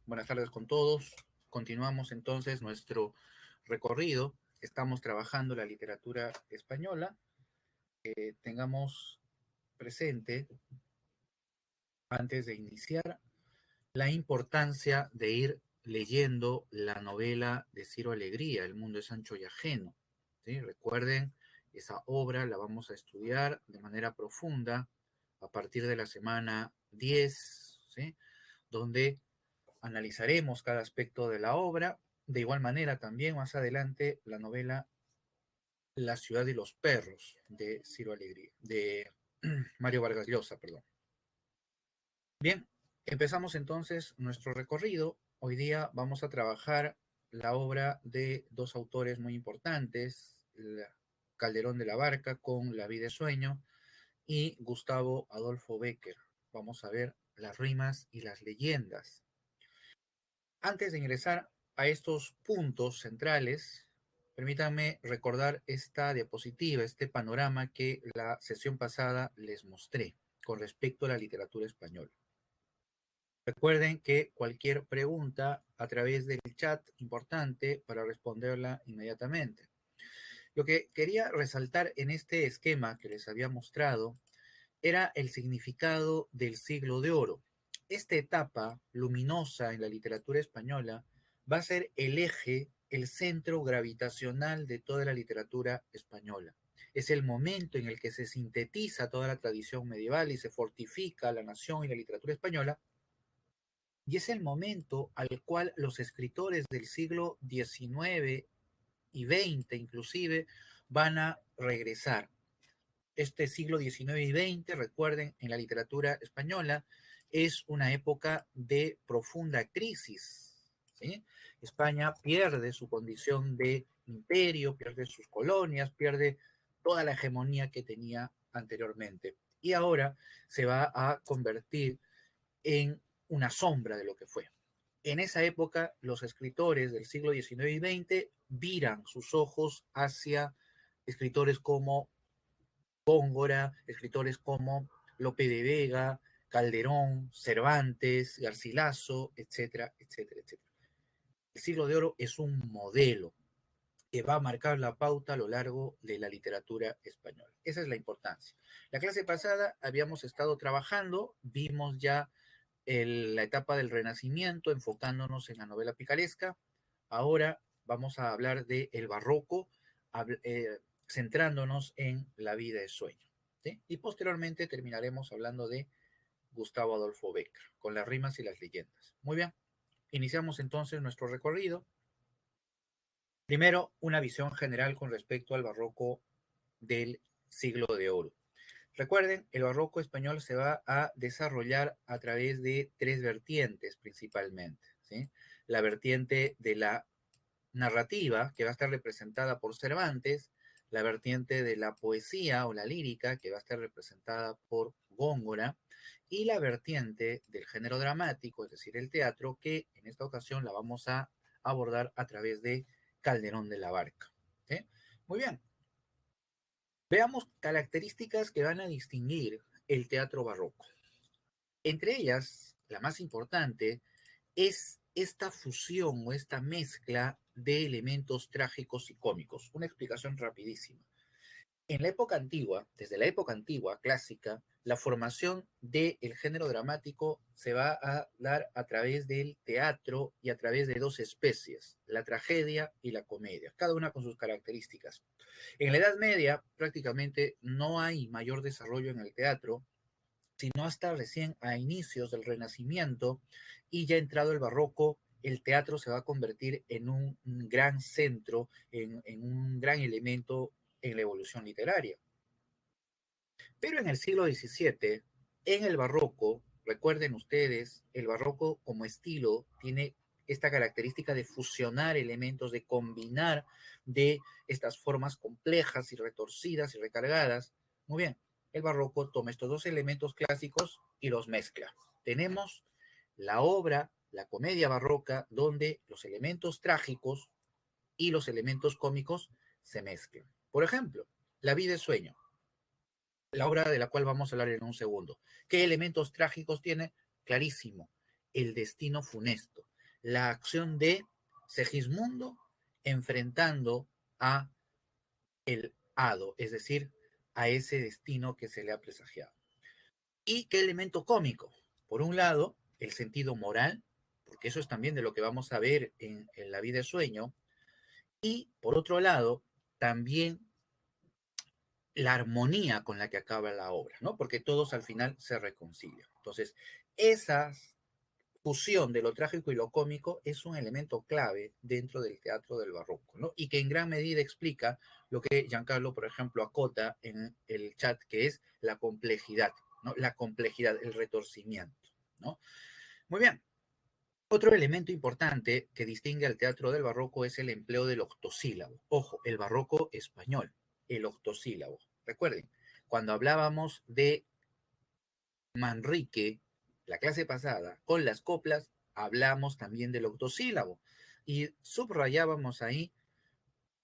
Buenas tardes con todos. Continuamos entonces nuestro recorrido. Estamos trabajando la literatura española. Tengamos presente, antes de iniciar, la importancia de ir leyendo la novela de Ciro Alegría, El mundo es ancho y ajeno. ¿Sí? Recuerden, esa obra la vamos a estudiar de manera profunda a partir de la semana 10, ¿sí? Donde analizaremos cada aspecto de la obra. De igual manera, también más adelante, la novela La ciudad y los perros de Ciro Alegría, de Mario Vargas Llosa, perdón. Bien, empezamos entonces nuestro recorrido. Hoy día vamos a trabajar la obra de dos autores muy importantes, Calderón de la Barca con La vida es sueño y Gustavo Adolfo Bécquer. Vamos a ver las rimas y las leyendas. Antes de ingresar a estos puntos centrales, permítanme recordar esta diapositiva, este panorama que la sesión pasada les mostré con respecto a la literatura española. Recuerden que cualquier pregunta a través del chat importante para responderla inmediatamente. Lo que quería resaltar en este esquema que les había mostrado era el significado del siglo de oro. Esta etapa luminosa en la literatura española va a ser el eje, el centro gravitacional de toda la literatura española. Es el momento en el que se sintetiza toda la tradición medieval y se fortifica la nación y la literatura española. Y es el momento al cual los escritores del siglo XIX y XX inclusive van a regresar. Este siglo XIX y XX, recuerden, en la literatura española, es una época de profunda crisis. ¿Sí? España pierde su condición de imperio, pierde sus colonias, pierde toda la hegemonía que tenía anteriormente. Y ahora se va a convertir en una sombra de lo que fue. En esa época, los escritores del siglo XIX y XX viran sus ojos hacia escritores como Góngora, escritores como Lope de Vega, Calderón, Cervantes, Garcilaso, etcétera, etcétera, etcétera. El siglo de oro es un modelo que va a marcar la pauta a lo largo de la literatura española. Esa es la importancia. La clase pasada habíamos estado trabajando, vimos ya la etapa del Renacimiento, enfocándonos en la novela picaresca. Ahora vamos a hablar del barroco, centrándonos en La vida es sueño. ¿Sí? Y posteriormente terminaremos hablando de Gustavo Adolfo Bécquer, con las rimas y las leyendas. Muy bien, iniciamos entonces nuestro recorrido. Primero, una visión general con respecto al barroco del siglo de oro. Recuerden, el barroco español se va a desarrollar a través de tres vertientes principalmente, ¿sí? La vertiente de la narrativa, que va a estar representada por Cervantes, la vertiente de la poesía o la lírica, que va a estar representada por Góngora, y la vertiente del género dramático, es decir, el teatro, que en esta ocasión la vamos a abordar a través de Calderón de la Barca. ¿Sí? Muy bien. Veamos características que van a distinguir el teatro barroco. Entre ellas, la más importante es esta fusión o esta mezcla de elementos trágicos y cómicos. Una explicación rapidísima. En la época antigua, desde la época antigua, clásica, la formación del género dramático se va a dar a través del teatro y a través de dos especies, la tragedia y la comedia, cada una con sus características. En la Edad Media prácticamente no hay mayor desarrollo en el teatro, sino hasta recién a inicios del Renacimiento y ya entrado el Barroco, el teatro se va a convertir en un gran centro, en un gran elemento en la evolución literaria. Pero en el siglo XVII, en el Barroco, recuerden ustedes, el Barroco como estilo tiene esta característica de fusionar elementos, de combinar de estas formas complejas y retorcidas y recargadas. Muy bien, el Barroco toma estos dos elementos clásicos y los mezcla. Tenemos la obra, la comedia barroca, donde los elementos trágicos y los elementos cómicos se mezclan. Por ejemplo, La vida es sueño, la obra de la cual vamos a hablar en un segundo. ¿Qué elementos trágicos tiene? Clarísimo, el destino funesto. la acción de Segismundo enfrentando a el hado, es decir, a ese destino que se le ha presagiado. ¿Y qué elemento cómico? Por un lado, el sentido moral, porque eso es también de lo que vamos a ver en La vida de sueño, y por otro lado, también la armonía con la que acaba la obra, ¿no? Porque todos al final se reconcilian. Entonces, esa fusión de lo trágico y lo cómico es un elemento clave dentro del teatro del barroco, ¿no? Y que en gran medida explica lo que Giancarlo, por ejemplo, acota en el chat, que es la complejidad, ¿no? La complejidad, el retorcimiento, ¿no? Muy bien. Otro elemento importante que distingue al teatro del barroco es el empleo del octosílabo. Ojo, el barroco español, el octosílabo. Recuerden, cuando hablábamos de Manrique, la clase pasada, con las coplas, hablamos también del octosílabo y subrayábamos ahí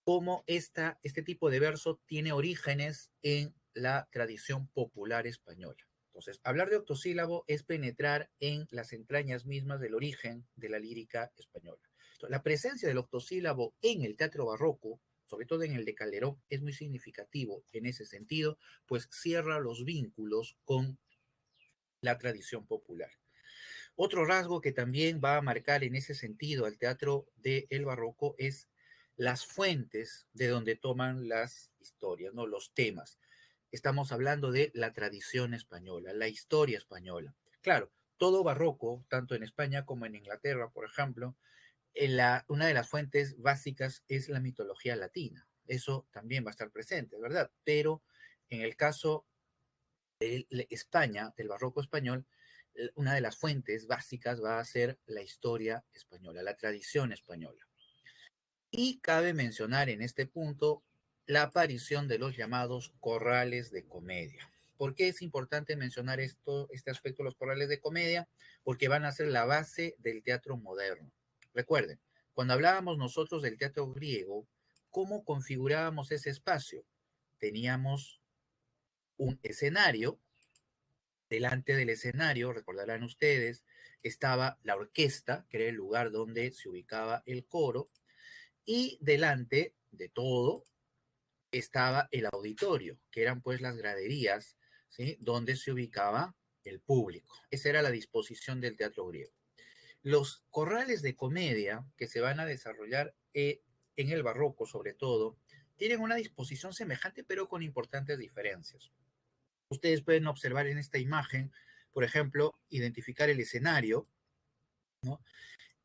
cómo este tipo de verso tiene orígenes en la tradición popular española. Entonces, hablar de octosílabo es penetrar en las entrañas mismas del origen de la lírica española. Entonces, la presencia del octosílabo en el teatro barroco, sobre todo en el de Calderón, es muy significativo en ese sentido, pues cierra los vínculos con la tradición popular. Otro rasgo que también va a marcar en ese sentido al teatro del barroco es las fuentes de donde toman las historias, ¿no? Los temas. Estamos hablando de la tradición española, la historia española. Claro, todo barroco, tanto en España como en Inglaterra, por ejemplo, una de las fuentes básicas es la mitología latina. Eso también va a estar presente, ¿verdad? Pero en el caso de España, del barroco español, una de las fuentes básicas va a ser la historia española, la tradición española. Y cabe mencionar en este punto la aparición de los llamados corrales de comedia. ¿Por qué es importante mencionar este aspecto de los corrales de comedia? Porque van a ser la base del teatro moderno. Recuerden, cuando hablábamos nosotros del teatro griego, ¿cómo configurábamos ese espacio? Teníamos un escenario. Delante del escenario, recordarán ustedes, estaba la orquesta, que era el lugar donde se ubicaba el coro, y delante de todo estaba el auditorio, que eran pues las graderías, ¿sí? Donde se ubicaba el público. Esa era la disposición del teatro griego. Los corrales de comedia que se van a desarrollar en el barroco, sobre todo, tienen una disposición semejante, pero con importantes diferencias. Ustedes pueden observar en esta imagen, por ejemplo, identificar el escenario, ¿no?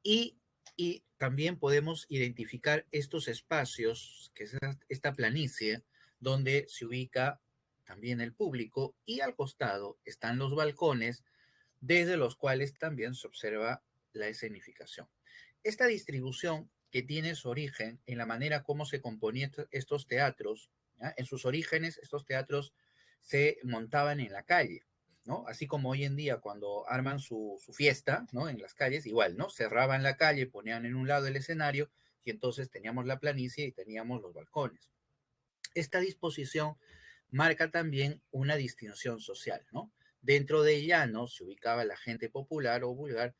Y, y también podemos identificar estos espacios, que es esta planicie, donde se ubica también el público, y al costado están los balcones, desde los cuales también se observa la escenificación. Esta distribución que tiene su origen en la manera como se componían estos teatros, ¿ya? En sus orígenes estos teatros se montaban en la calle, ¿no? Así como hoy en día cuando arman su fiesta, ¿no? En las calles, igual, ¿no? Cerraban la calle, ponían en un lado el escenario y entonces teníamos la planicie y teníamos los balcones. Esta disposición marca también una distinción social, ¿no? Dentro de llano se ubicaba la gente popular o vulgar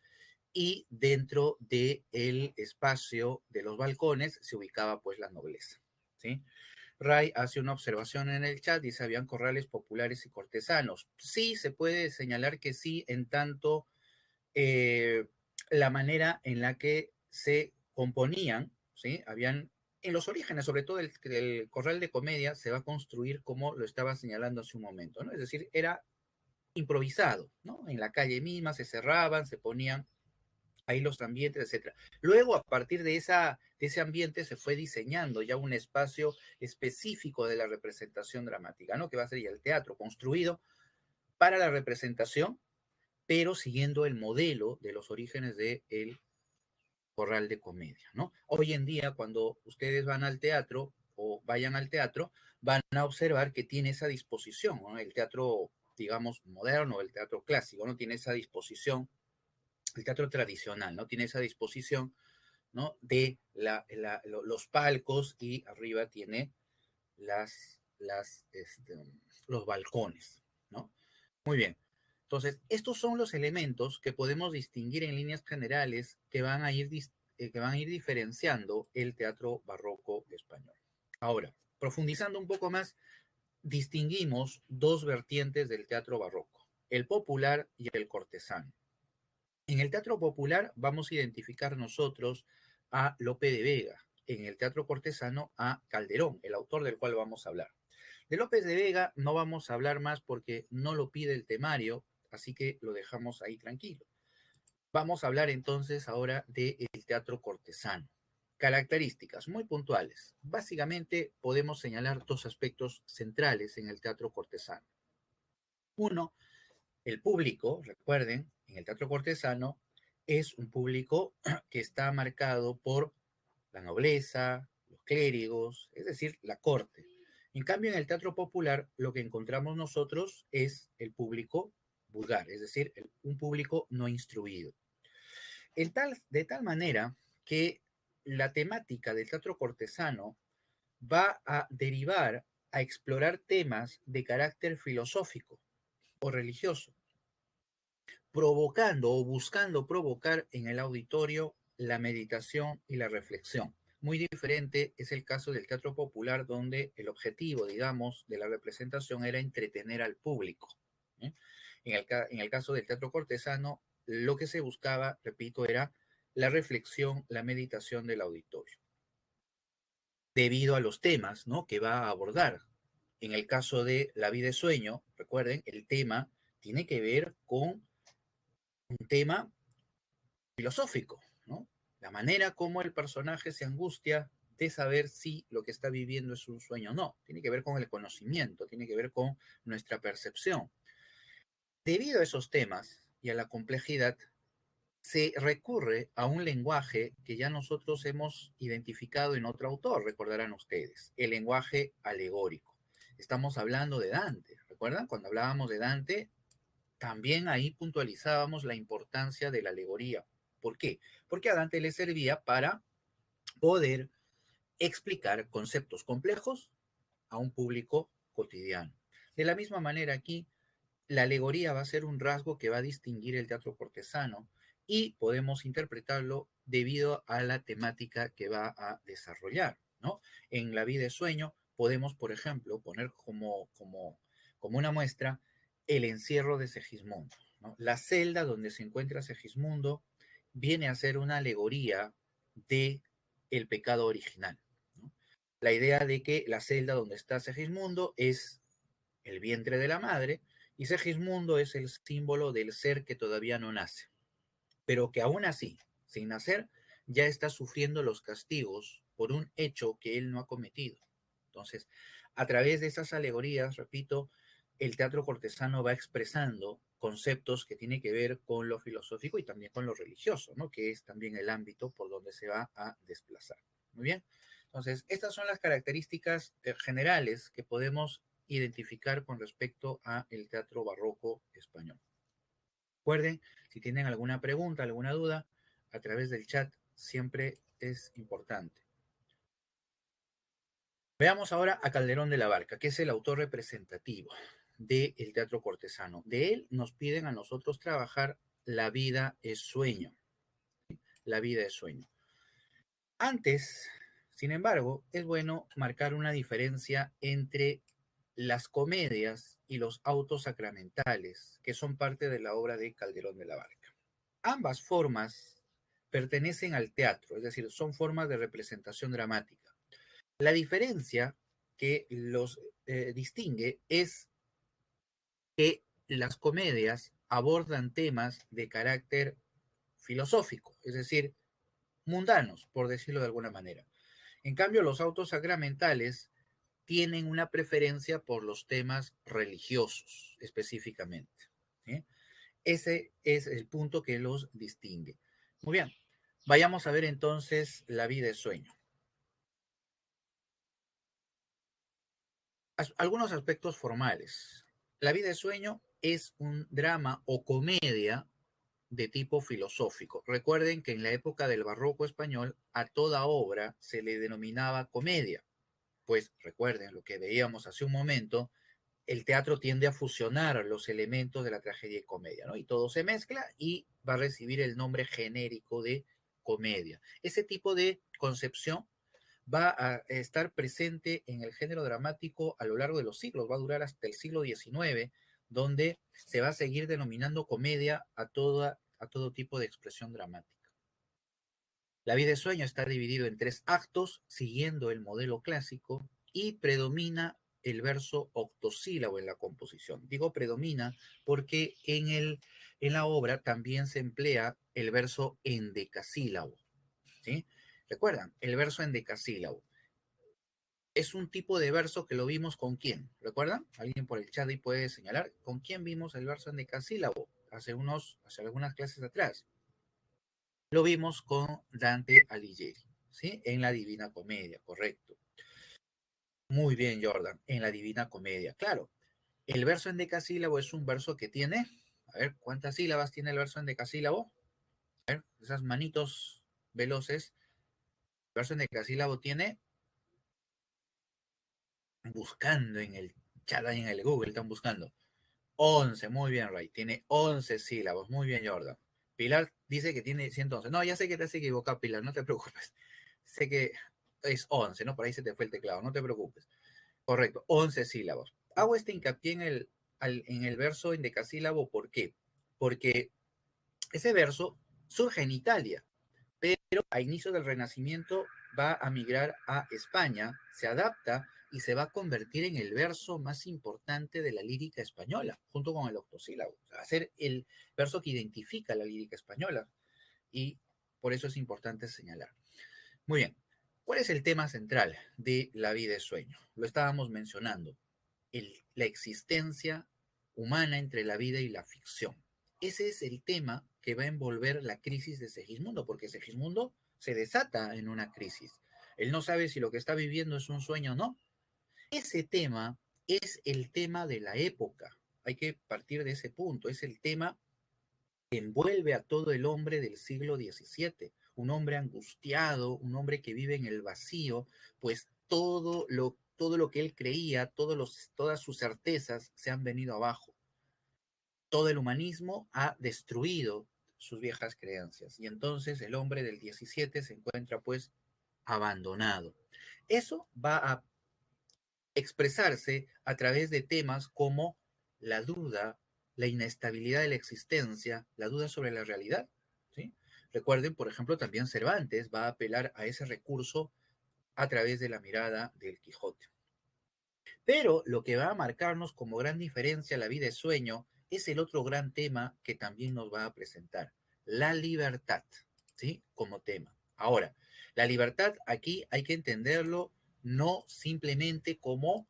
y dentro del espacio de los balcones se ubicaba pues la nobleza, ¿sí? Ray hace una observación en el chat, dice, habían corrales populares y cortesanos. Sí, se puede señalar que sí, en tanto eh, la manera en la que se componían, ¿sí? Habían, en los orígenes, sobre todo el corral de comedia, se va a construir como lo estaba señalando hace un momento, ¿no? Es decir, era improvisado, ¿no? En la calle misma se cerraban, se ponían ahí los ambientes, etcétera. Luego, a partir de ese ambiente, se fue diseñando ya un espacio específico de la representación dramática, ¿no? Que va a ser ya el teatro, construido para la representación, pero siguiendo el modelo de los orígenes del corral de comedia, ¿no? Hoy en día, cuando ustedes van al teatro o vayan al teatro, van a observar que tiene esa disposición, ¿no? El teatro, digamos, moderno, el teatro clásico, ¿no? Tiene esa disposición, el teatro tradicional, ¿no? Tiene esa disposición, ¿no? De los palcos y arriba tiene las, los balcones, ¿no? Muy bien. Entonces, estos son los elementos que podemos distinguir en líneas generales que van a ir diferenciando el teatro barroco español. Ahora, profundizando un poco más, distinguimos dos vertientes del teatro barroco, el popular y el cortesano. En el teatro popular vamos a identificar nosotros a Lope de Vega, en el teatro cortesano a Calderón, el autor del cual vamos a hablar. De López de Vega no vamos a hablar más porque no lo pide el temario, así que lo dejamos ahí tranquilo. Vamos a hablar entonces ahora del teatro cortesano. Características muy puntuales. Básicamente podemos señalar dos aspectos centrales en el teatro cortesano. Uno, el público, recuerden, en el teatro cortesano es un público que está marcado por la nobleza, los clérigos, es decir, la corte. En cambio, en el teatro popular lo que encontramos nosotros es el público vulgar, es decir, un público no instruido. De tal manera que la temática del teatro cortesano va a derivar a explorar temas de carácter filosófico o religioso, provocando o buscando provocar en el auditorio la meditación y la reflexión. Muy diferente es el caso del teatro popular, donde el objetivo, digamos, de la representación era entretener al público. ¿Eh? En el caso del teatro cortesano, lo que se buscaba, repito, era la reflexión, la meditación del auditorio, debido a los temas, ¿no?, que va a abordar. En el caso de La vida es sueño, recuerden, el tema tiene que ver con un tema filosófico, ¿no? La manera como el personaje se angustia de saber si lo que está viviendo es un sueño o no. Tiene que ver con el conocimiento, tiene que ver con nuestra percepción. Debido a esos temas y a la complejidad, se recurre a un lenguaje que ya nosotros hemos identificado en otro autor, recordarán ustedes, el lenguaje alegórico. Estamos hablando de Dante, ¿recuerdan? Cuando hablábamos de Dante, también ahí puntualizábamos la importancia de la alegoría. ¿Por qué? Porque a Dante le servía para poder explicar conceptos complejos a un público cotidiano. De la misma manera aquí, la alegoría va a ser un rasgo que va a distinguir el teatro cortesano y podemos interpretarlo debido a la temática que va a desarrollar, ¿no? En La vida es sueño podemos, por ejemplo, poner como una muestra el encierro de Segismundo, ¿no? La celda donde se encuentra Segismundo viene a ser una alegoría de el pecado original, ¿no? La idea de que la celda donde está Segismundo es el vientre de la madre, y Segismundo es el símbolo del ser que todavía no nace, pero que aún así, sin nacer, ya está sufriendo los castigos por un hecho que él no ha cometido. Entonces, a través de esas alegorías, repito, el teatro cortesano va expresando conceptos que tienen que ver con lo filosófico y también con lo religioso, ¿no?, que es también el ámbito por donde se va a desplazar. Muy bien. Entonces, estas son las características generales que podemos identificar con respecto a el teatro barroco español. Recuerden, si tienen alguna pregunta, alguna duda, a través del chat siempre es importante. Veamos ahora a Calderón de la Barca, que es el autor representativo del teatro cortesano. De él nos piden a nosotros trabajar La vida es sueño. La vida es sueño. Antes, sin embargo, es bueno marcar una diferencia entre las comedias y los autos sacramentales, que son parte de la obra de Calderón de la Barca. Ambas formas pertenecen al teatro, es decir, son formas de representación dramática. La diferencia que los distingue es que las comedias abordan temas de carácter filosófico, es decir, mundanos, por decirlo de alguna manera. En cambio, los autos sacramentales tienen una preferencia por los temas religiosos específicamente, ¿sí? Ese es el punto que los distingue. Muy bien, vayamos a ver entonces La vida es sueño. Algunos aspectos formales. La vida es sueño es un drama o comedia de tipo filosófico. Recuerden que en la época del barroco español a toda obra se le denominaba comedia. Pues recuerden lo que veíamos hace un momento, el teatro tiende a fusionar los elementos de la tragedia y comedia, ¿no? Y todo se mezcla y va a recibir el nombre genérico de comedia. Ese tipo de concepción va a estar presente en el género dramático a lo largo de los siglos, va a durar hasta el siglo XIX, donde se va a seguir denominando comedia a todo tipo de expresión dramática. La vida de sueño está dividido en 3 actos, siguiendo el modelo clásico, y predomina el verso octosílabo en la composición. Digo predomina porque en la obra también se emplea el verso endecasílabo, ¿sí? ¿Recuerdan? El verso endecasílabo. Es un tipo de verso que lo vimos con quién, ¿recuerdan? Alguien por el chat ahí puede señalar con quién vimos el verso endecasílabo hace algunas clases atrás. Lo vimos con Dante Alighieri, ¿sí? En la Divina Comedia, correcto. Muy bien, Jordan, en la Divina Comedia, claro. El verso endecasílabo es un verso que tiene, a ver, ¿cuántas sílabas tiene el verso endecasílabo? A ver, esas manitos veloces. El verso endecasílabo tiene, buscando en el chat, en el Google, están buscando. 11, muy bien, Ray. Tiene 11 sílabas. Muy bien, Jordan. Pilar dice que tiene 111. No, ya sé que te has equivocado, Pilar, no te preocupes. Sé que es 11, ¿no? Por ahí se te fue el teclado, no te preocupes. Correcto, 11 sílabas. Hago este hincapié en el verso endecasílabo, ¿por qué? Porque ese verso surge en Italia, pero a inicio del Renacimiento va a migrar a España, se adapta y se va a convertir en el verso más importante de la lírica española, junto con el octosílabo. O sea, va a ser el verso que identifica la lírica española y por eso es importante señalar. Muy bien, ¿cuál es el tema central de La vida es sueño? Lo estábamos mencionando, la existencia humana entre la vida y la ficción. Ese es el tema que va a envolver la crisis de Segismundo, porque Segismundo se desata en una crisis. Él no sabe si lo que está viviendo es un sueño o no. Ese tema es el tema de la época. Hay que partir de ese punto. Es el tema que envuelve a todo el hombre del siglo XVII. Un hombre angustiado, un hombre que vive en el vacío, pues todo lo que él creía, todas sus certezas se han venido abajo. Todo el humanismo ha destruido sus viejas creencias y entonces el hombre del 17 se encuentra pues abandonado. Eso va a expresarse a través de temas como la duda, la inestabilidad de la existencia, la duda sobre la realidad, ¿sí? Recuerden, por ejemplo, también Cervantes va a apelar a ese recurso a través de la mirada del Quijote. Pero lo que va a marcarnos como gran diferencia la vida es sueño es el otro gran tema que también nos va a presentar, la libertad, ¿sí? Como tema. Ahora, la libertad aquí hay que entenderlo no simplemente como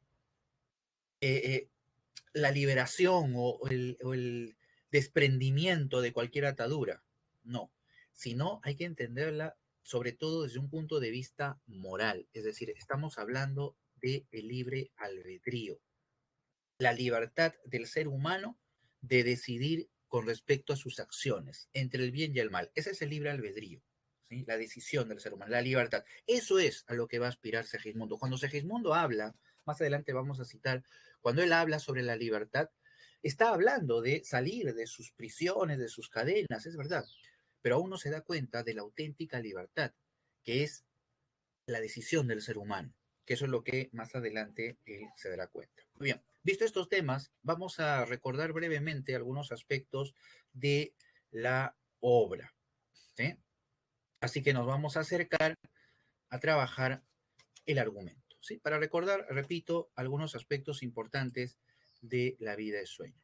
eh, la liberación o el desprendimiento de cualquier atadura, no, sino hay que entenderla sobre todo desde un punto de vista moral, es decir, estamos hablando de el libre albedrío, la libertad del ser humano de decidir con respecto a sus acciones, entre el bien y el mal. Ese es el libre albedrío, ¿sí? La decisión del ser humano, la libertad. Eso es a lo que va a aspirar Segismundo. Cuando Segismundo habla, más adelante vamos a citar, cuando él habla sobre la libertad, está hablando de salir de sus prisiones, de sus cadenas, es verdad, pero aún no se da cuenta de la auténtica libertad, que es la decisión del ser humano, que eso es lo que más adelante él se dará cuenta. Muy bien, visto estos temas, vamos a recordar brevemente algunos aspectos de la obra, ¿sí? Así que nos vamos a acercar a trabajar el argumento, ¿sí? Para recordar, repito, algunos aspectos importantes de la vida de sueño.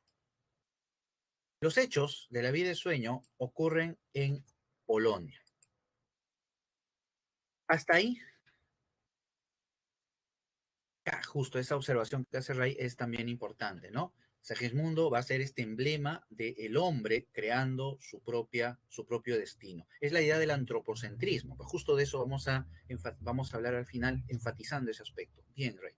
Los hechos de la vida de sueño ocurren en Polonia. Hasta ahí justo esa observación que hace Ray es también importante, ¿no? Segismundo va a ser este emblema del hombre creando su propio destino. Es la idea del antropocentrismo. Pues justo de eso vamos a hablar al final, enfatizando ese aspecto. Bien, Ray.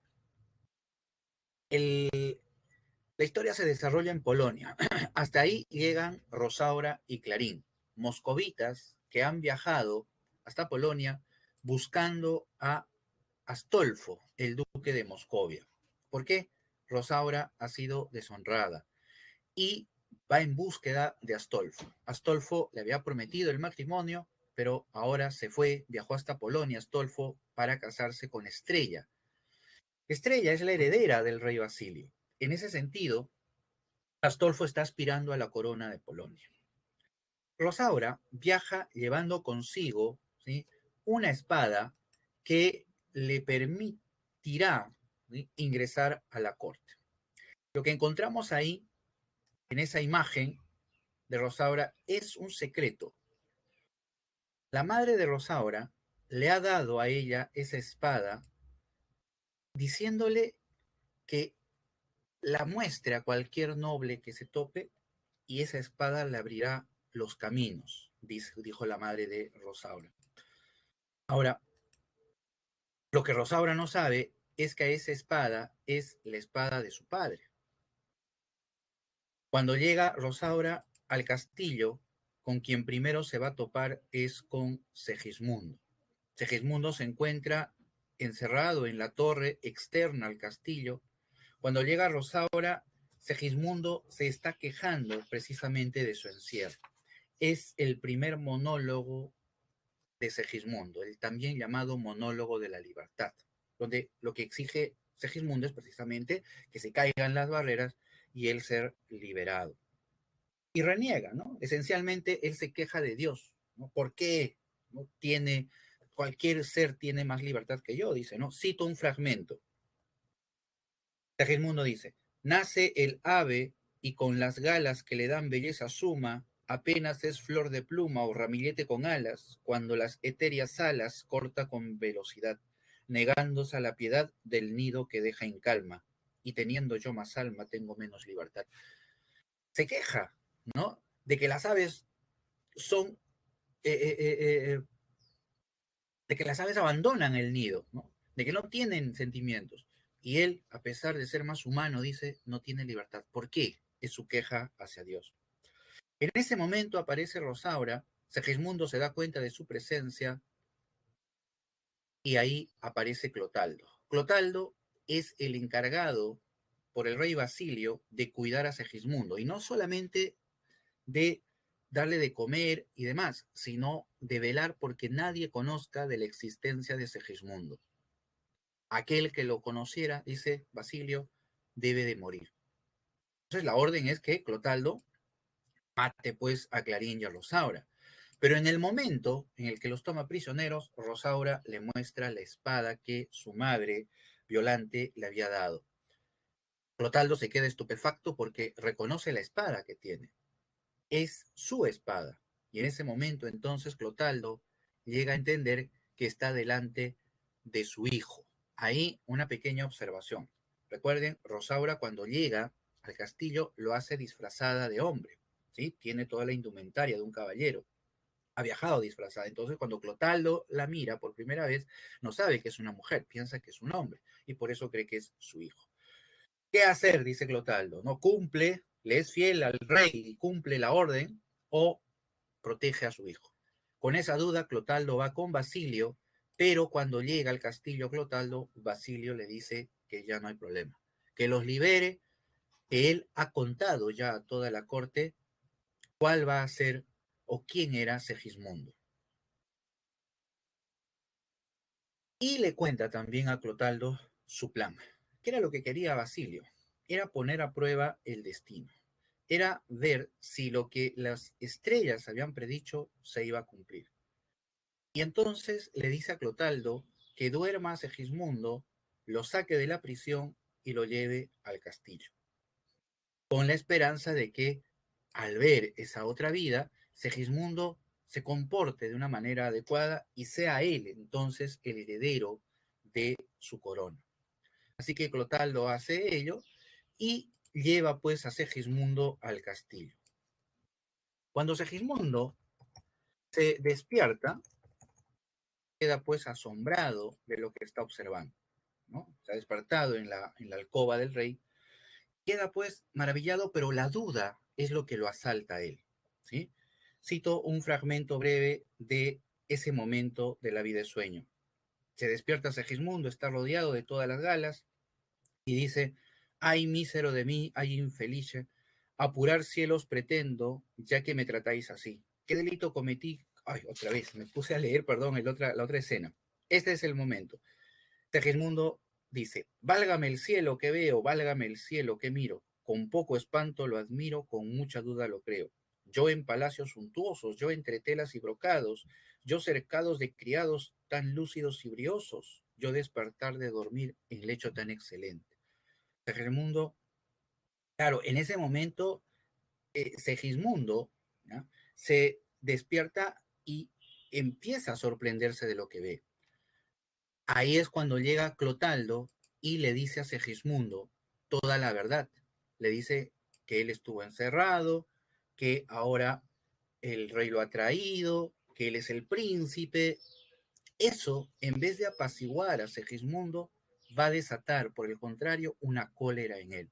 La historia se desarrolla en Polonia. Hasta ahí llegan Rosaura y Clarín, moscovitas que han viajado hasta Polonia buscando a Astolfo, el duque de Moscovia. ¿Por qué? Rosaura ha sido deshonrada y va en búsqueda de Astolfo. Astolfo le había prometido el matrimonio, pero ahora se fue, viajó hasta Polonia, Astolfo, para casarse con Estrella. Estrella es la heredera del rey Basilio. En ese sentido, Astolfo está aspirando a la corona de Polonia. Rosaura viaja llevando consigo, ¿sí?, una espada que le permitirá, ¿sí?, ingresar a la corte. Lo que encontramos ahí, en esa imagen de Rosaura, es un secreto. La madre de Rosaura le ha dado a ella esa espada diciéndole que la muestre a cualquier noble que se tope y esa espada le abrirá los caminos, dijo la madre de Rosaura. Ahora, lo que Rosaura no sabe es que esa espada es la espada de su padre. Cuando llega Rosaura al castillo, con quien primero se va a topar es con Segismundo. Segismundo se encuentra encerrado en la torre externa al castillo. Cuando llega Rosaura, Segismundo se está quejando precisamente de su encierro. Es el primer monólogo de Segismundo, el también llamado monólogo de la libertad, donde lo que exige Segismundo es precisamente que se caigan las barreras y él ser liberado. Y reniega, ¿no? Esencialmente él se queja de Dios, ¿no? ¿Por qué no tiene, cualquier ser tiene más libertad que yo? Dice, ¿no? Cito un fragmento. Segismundo dice, nace el ave y con las galas que le dan belleza suma, apenas es flor de pluma o ramillete con alas, cuando las etéreas alas corta con velocidad, negándose a la piedad del nido que deja en calma, y teniendo yo más alma, tengo menos libertad. Se queja, ¿no? De que las aves son, eh, eh, eh, eh, de que las aves abandonan el nido, ¿no? De que no tienen sentimientos. Y él, a pesar de ser más humano, dice, no tiene libertad. ¿Por qué? Es su queja hacia Dios. En ese momento aparece Rosaura, Segismundo se da cuenta de su presencia y ahí aparece Clotaldo. Clotaldo es el encargado por el rey Basilio de cuidar a Segismundo y no solamente de darle de comer y demás, sino de velar porque nadie conozca de la existencia de Segismundo. Aquel que lo conociera, dice Basilio, debe de morir. Entonces la orden es que Clotaldo mate pues a Clarín y a Rosaura. Pero en el momento en el que los toma prisioneros, Rosaura le muestra la espada que su madre, Violante, le había dado. Clotaldo se queda estupefacto porque reconoce la espada que tiene. Es su espada. Y en ese momento entonces Clotaldo llega a entender que está delante de su hijo. Ahí una pequeña observación. Recuerden, Rosaura cuando llega al castillo lo hace disfrazada de hombre, ¿sí? Tiene toda la indumentaria de un caballero. Ha viajado disfrazada. Entonces cuando Clotaldo la mira por primera vez, no sabe que es una mujer, piensa que es un hombre y por eso cree que es su hijo. ¿Qué hacer? Dice Clotaldo. No cumple, le es fiel al rey y cumple la orden o protege a su hijo. Con esa duda, Clotaldo va con Basilio, pero cuando llega al castillo Clotaldo, Basilio le dice que ya no hay problema, que los libere, que él ha contado ya a toda la corte cuál va a ser o quién era Segismundo. Y le cuenta también a Clotaldo su plan. ¿Qué era lo que quería Basilio? Era poner a prueba el destino. Era ver si lo que las estrellas habían predicho se iba a cumplir. Y entonces le dice a Clotaldo que duerma a Segismundo, lo saque de la prisión y lo lleve al castillo, con la esperanza de que al ver esa otra vida, Segismundo se comporte de una manera adecuada y sea él entonces el heredero de su corona. Así que Clotaldo hace ello y lleva pues a Segismundo al castillo. Cuando Segismundo se despierta, queda pues asombrado de lo que está observando, ¿no? Se ha despertado en la alcoba del rey, queda pues maravillado, pero la duda es lo que lo asalta a él, ¿sí? Cito un fragmento breve de ese momento de la vida de sueño. Se despierta Segismundo, está rodeado de todas las galas y dice, Ay, mísero de mí, ay, infelice, apurar cielos pretendo, ya que me tratáis así. ¿Qué delito cometí? Ay, otra vez, me puse a leer, perdón, la otra escena. Este es el momento. Segismundo dice, válgame el cielo que veo, válgame el cielo que miro, con poco espanto lo admiro, con mucha duda lo creo. Yo en palacios suntuosos, yo entre telas y brocados, yo cercados de criados tan lúcidos y briosos, yo despertar de dormir en lecho tan excelente. Segismundo, claro, en ese momento, Segismundo, ¿ya?, se despierta y empieza a sorprenderse de lo que ve. Ahí es cuando llega Clotaldo y le dice a Segismundo toda la verdad. Le dice que él estuvo encerrado, que ahora el rey lo ha traído, que él es el príncipe. Eso, en vez de apaciguar a Segismundo, va a desatar, por el contrario, una cólera en él.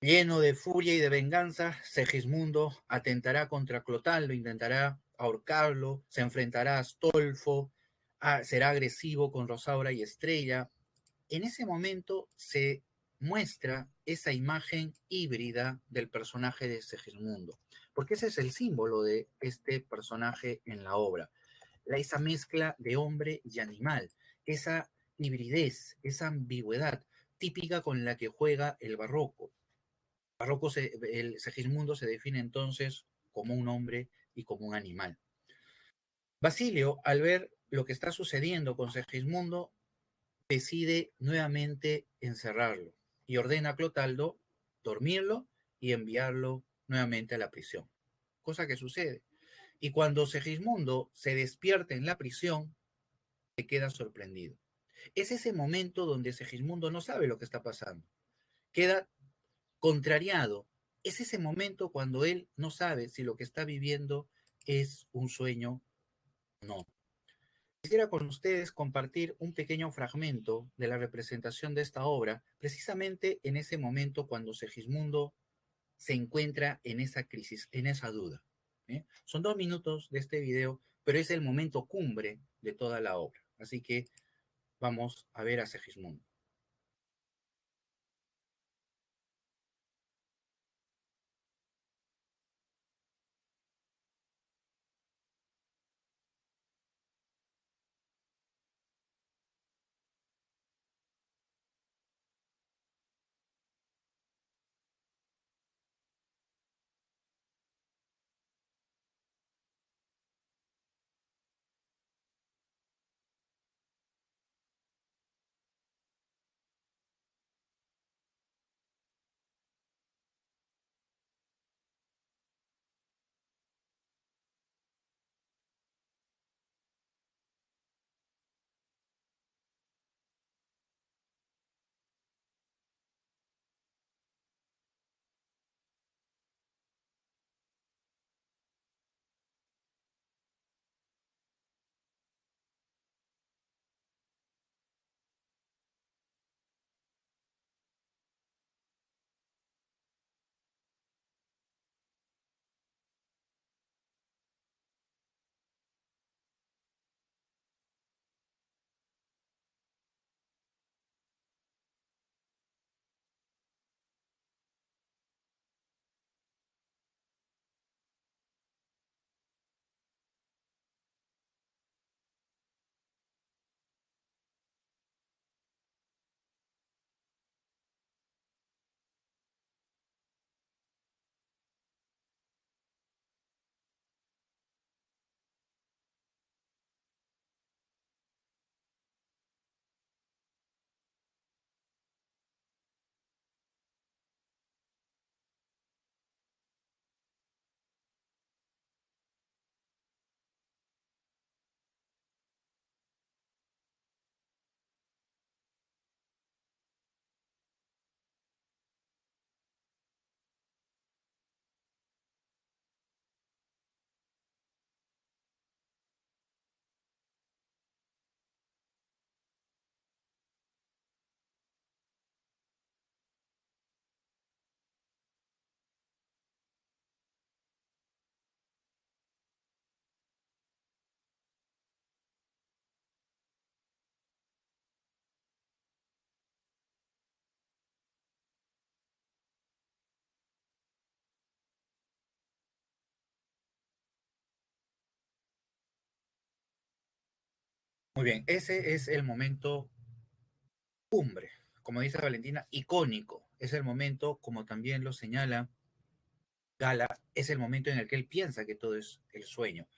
Lleno de furia y de venganza, Segismundo atentará contra Clotaldo, intentará ahorcarlo, se enfrentará a Astolfo, será agresivo con Rosaura y Estrella. En ese momento se muestra esa imagen híbrida del personaje de Segismundo, porque ese es el símbolo de este personaje en la obra, esa mezcla de hombre y animal, esa hibridez, esa ambigüedad típica con la que juega el barroco. El Segismundo se define entonces como un hombre y como un animal. Basilio, al ver lo que está sucediendo con Segismundo, decide nuevamente encerrarlo y ordena a Clotaldo dormirlo y enviarlo nuevamente a la prisión. Cosa que sucede. Y cuando Segismundo se despierta en la prisión, se queda sorprendido. Es ese momento donde Segismundo no sabe lo que está pasando. Queda contrariado. Es ese momento cuando él no sabe si lo que está viviendo es un sueño o no. Quisiera con ustedes compartir un pequeño fragmento de la representación de esta obra, precisamente en ese momento cuando Segismundo se encuentra en esa crisis, en esa duda. Son 2 minutos de este video, pero es el momento cumbre de toda la obra. Así que vamos a ver a Segismundo. Muy bien, ese es el momento cumbre, como dice Valentina, icónico. Es el momento, como también lo señala Gala, es el momento en el que él piensa que todo es el sueño.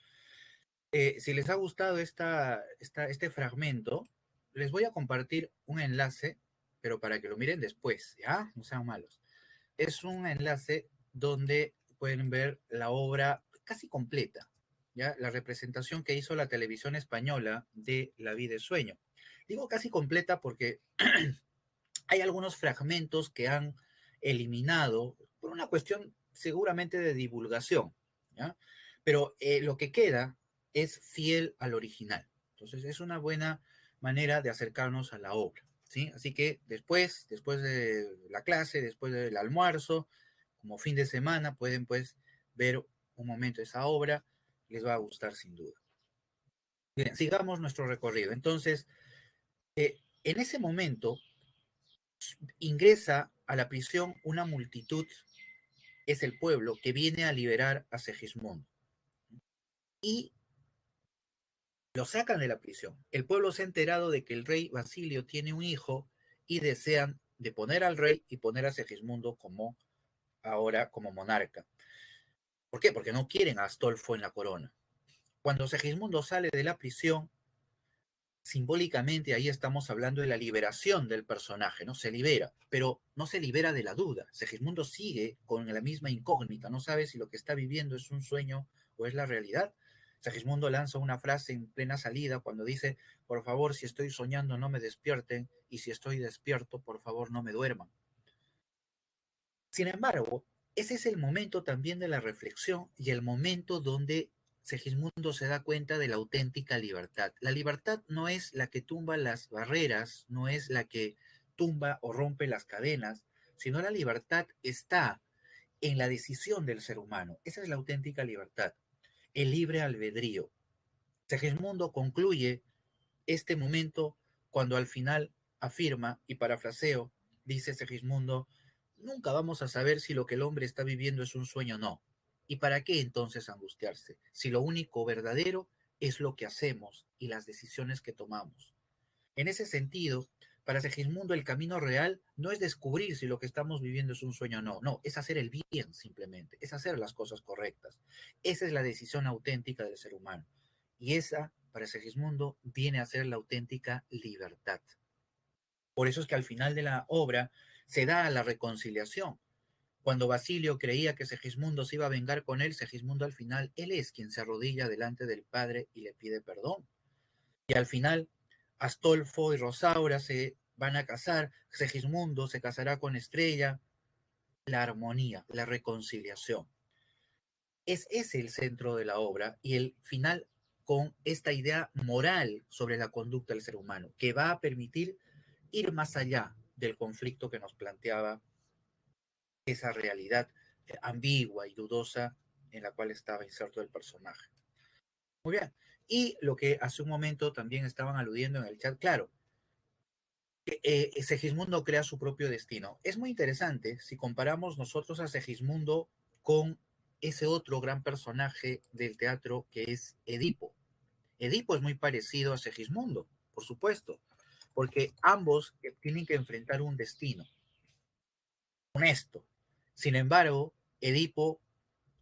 Si les ha gustado este fragmento, les voy a compartir un enlace, pero para que lo miren después, ¿ya? No sean malos. Es un enlace donde pueden ver la obra casi completa, ¿ya? La representación que hizo la televisión española de La vida es sueño. Digo casi completa porque hay algunos fragmentos que han eliminado por una cuestión seguramente de divulgación, ¿ya? Pero lo que queda es fiel al original. Entonces es una buena manera de acercarnos a la obra, ¿sí? Así que después de la clase, después del almuerzo, como fin de semana, pueden pues ver un momento esa obra, les va a gustar sin duda. Bien, sigamos nuestro recorrido. Entonces, en ese momento ingresa a la prisión una multitud, es el pueblo, que viene a liberar a Segismundo. Y lo sacan de la prisión. El pueblo se ha enterado de que el rey Basilio tiene un hijo y desean deponer al rey y poner a Segismundo como ahora como monarca. ¿Por qué? Porque no quieren a Astolfo en la corona. Cuando Segismundo sale de la prisión, simbólicamente ahí estamos hablando de la liberación del personaje, ¿no? Se libera, pero no se libera de la duda. Segismundo sigue con la misma incógnita, no sabe si lo que está viviendo es un sueño o es la realidad. Segismundo lanza una frase en plena salida cuando dice, por favor, si estoy soñando no me despierten y si estoy despierto, por favor no me duerman. Sin embargo, ese es el momento también de la reflexión y el momento donde Segismundo se da cuenta de la auténtica libertad. La libertad no es la que tumba las barreras, no es la que tumba o rompe las cadenas, sino la libertad está en la decisión del ser humano. Esa es la auténtica libertad, el libre albedrío. Segismundo concluye este momento cuando al final afirma, y parafraseo, dice Segismundo, nunca vamos a saber si lo que el hombre está viviendo es un sueño o no. ¿Y para qué entonces angustiarse? Si lo único verdadero es lo que hacemos y las decisiones que tomamos. En ese sentido, para Segismundo el camino real no es descubrir si lo que estamos viviendo es un sueño o no, no, es hacer el bien simplemente, es hacer las cosas correctas. Esa es la decisión auténtica del ser humano. Y esa, para Segismundo, viene a ser la auténtica libertad. Por eso es que al final de la obra se da la reconciliación. Cuando Basilio creía que Segismundo se iba a vengar con él, Segismundo al final, él es quien se arrodilla delante del Padre y le pide perdón. Y al final, Astolfo y Rosaura se van a casar, Segismundo se casará con Estrella, la armonía, la reconciliación. Es ese el centro de la obra y el final con esta idea moral sobre la conducta del ser humano, que va a permitir ir más allá del conflicto que nos planteaba esa realidad ambigua y dudosa en la cual estaba inserto el personaje. Muy bien. Y lo que hace un momento también estaban aludiendo en el chat, claro, Segismundo crea su propio destino. Es muy interesante si comparamos nosotros a Segismundo con ese otro gran personaje del teatro que es Edipo. Edipo es muy parecido a Segismundo, por supuesto, porque ambos tienen que enfrentar un destino honesto. Sin embargo, Edipo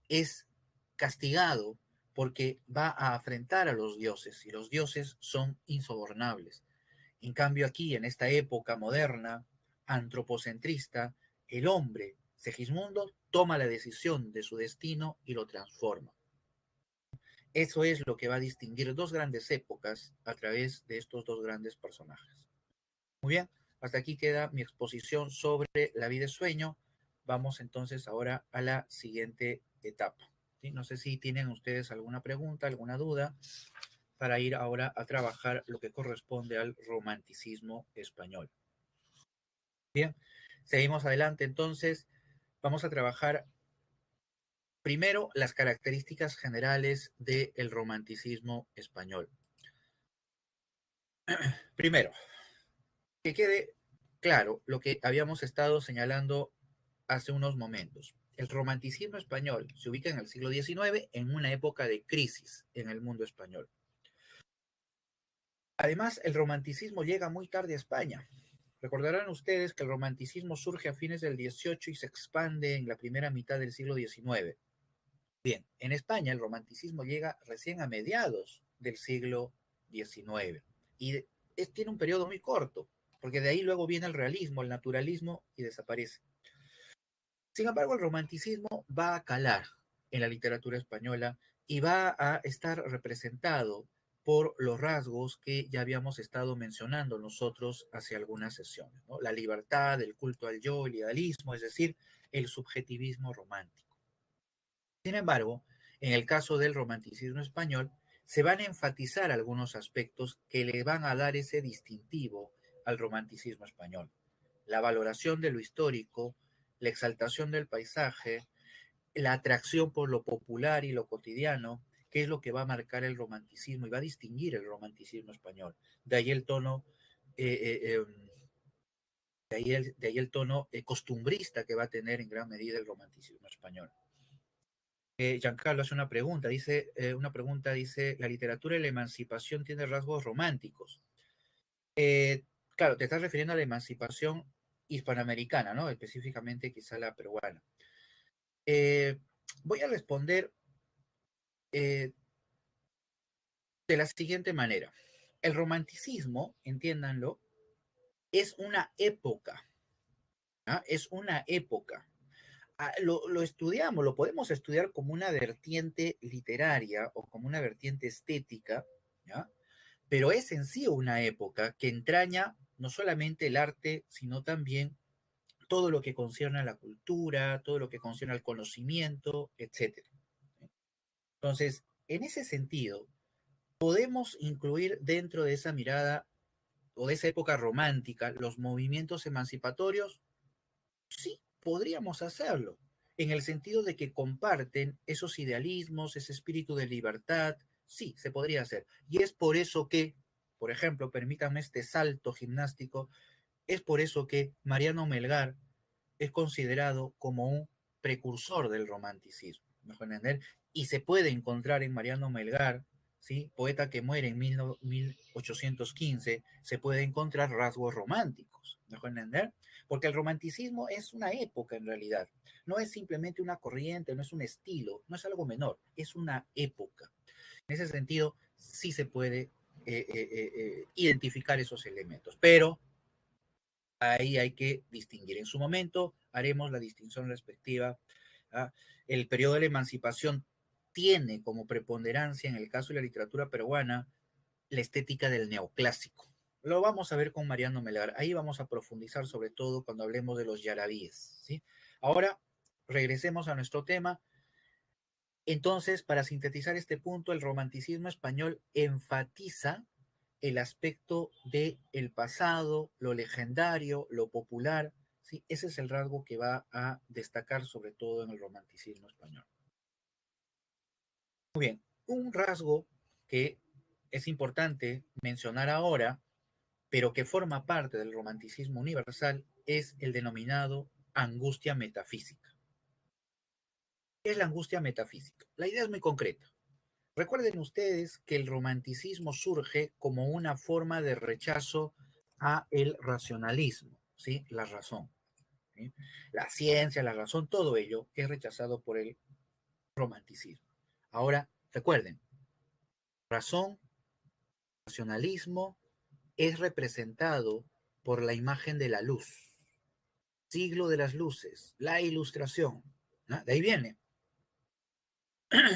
es castigado porque va a afrentar a los dioses y los dioses son insobornables. En cambio, aquí, en esta época moderna, antropocentrista, el hombre, Segismundo, toma la decisión de su destino y lo transforma. Eso es lo que va a distinguir dos grandes épocas a través de estos dos grandes personajes. Muy bien, hasta aquí queda mi exposición sobre la vida y sueño. Vamos entonces ahora a la siguiente etapa. ¿Sí? No sé si tienen ustedes alguna pregunta, alguna duda para ir ahora a trabajar lo que corresponde al romanticismo español. Bien, seguimos adelante entonces. Vamos a trabajar primero las características generales del romanticismo español. Primero, que quede claro lo que habíamos estado señalando hace unos momentos. El romanticismo español se ubica en el siglo XIX en una época de crisis en el mundo español. Además, el romanticismo llega muy tarde a España. Recordarán ustedes que el romanticismo surge a fines del XVIII y se expande en la primera mitad del siglo XIX. Bien, en España el romanticismo llega recién a mediados del siglo XIX y tiene un periodo muy corto, porque de ahí luego viene el realismo, el naturalismo y desaparece. Sin embargo, el romanticismo va a calar en la literatura española y va a estar representado por los rasgos que ya habíamos estado mencionando nosotros hace algunas sesiones, ¿no? La libertad, el culto al yo, el idealismo, es decir, el subjetivismo romántico. Sin embargo, en el caso del romanticismo español, se van a enfatizar algunos aspectos que le van a dar ese distintivo al romanticismo español. La valoración de lo histórico, la exaltación del paisaje, la atracción por lo popular y lo cotidiano, que es lo que va a marcar el romanticismo y va a distinguir el romanticismo español. De ahí el tono, eh, eh, eh, de ahí el tono costumbrista que va a tener en gran medida el romanticismo español. Giancarlo hace una pregunta dice, ¿la literatura de la emancipación tiene rasgos románticos? Claro, te estás refiriendo a la emancipación hispanoamericana, ¿no? Específicamente quizá la peruana. Eh, Voy a responder eh, de la siguiente manera. El romanticismo, entiéndanlo, es una época, ¿ah? Es una época. Lo estudiamos, lo podemos estudiar como una vertiente literaria o como una vertiente estética, ¿ya? Pero es en sí una época que entraña no solamente el arte, sino también todo lo que concierne a la cultura, todo lo que concierne al conocimiento, etcétera. Entonces, en ese sentido, podemos incluir dentro de esa mirada o de esa época romántica los movimientos emancipatorios. Sí, podríamos hacerlo, en el sentido de que comparten esos idealismos, ese espíritu de libertad. Sí, se podría hacer. Y es por eso que, por ejemplo, permítanme este salto gimnástico, es por eso que Mariano Melgar es considerado como un precursor del romanticismo, mejor entender, y se puede encontrar en Mariano Melgar, ¿sí? Poeta que muere en 1815, se puede encontrar rasgos románticos, mejor entender, porque el romanticismo es una época en realidad, no es simplemente una corriente, no es un estilo, no es algo menor, es una época. En ese sentido, sí se puede identificar esos elementos, pero ahí hay que distinguir. En su momento haremos la distinción respectiva. ¿Ah? El periodo de la emancipación tiene como preponderancia en el caso de la literatura peruana la estética del neoclásico. Lo vamos a ver con Mariano Melgar. Ahí vamos a profundizar sobre todo cuando hablemos de los yarabíes. ¿Sí? Ahora, regresemos a nuestro tema. Entonces, para sintetizar este punto, el romanticismo español enfatiza el aspecto de el pasado, lo legendario, lo popular, ¿sí? Ese es el rasgo que va a destacar sobre todo en el romanticismo español. Muy bien, un rasgo que es importante mencionar ahora, pero que forma parte del romanticismo universal, es el denominado angustia metafísica. ¿Qué es la angustia metafísica? La idea es muy concreta. Recuerden ustedes que el romanticismo surge como una forma de rechazo a el racionalismo, ¿sí? La razón, ¿sí? La ciencia, la razón, todo ello es rechazado por el romanticismo. Ahora, recuerden, razón, racionalismo es representado por la imagen de la luz, siglo de las luces, la ilustración, ¿no? De ahí viene.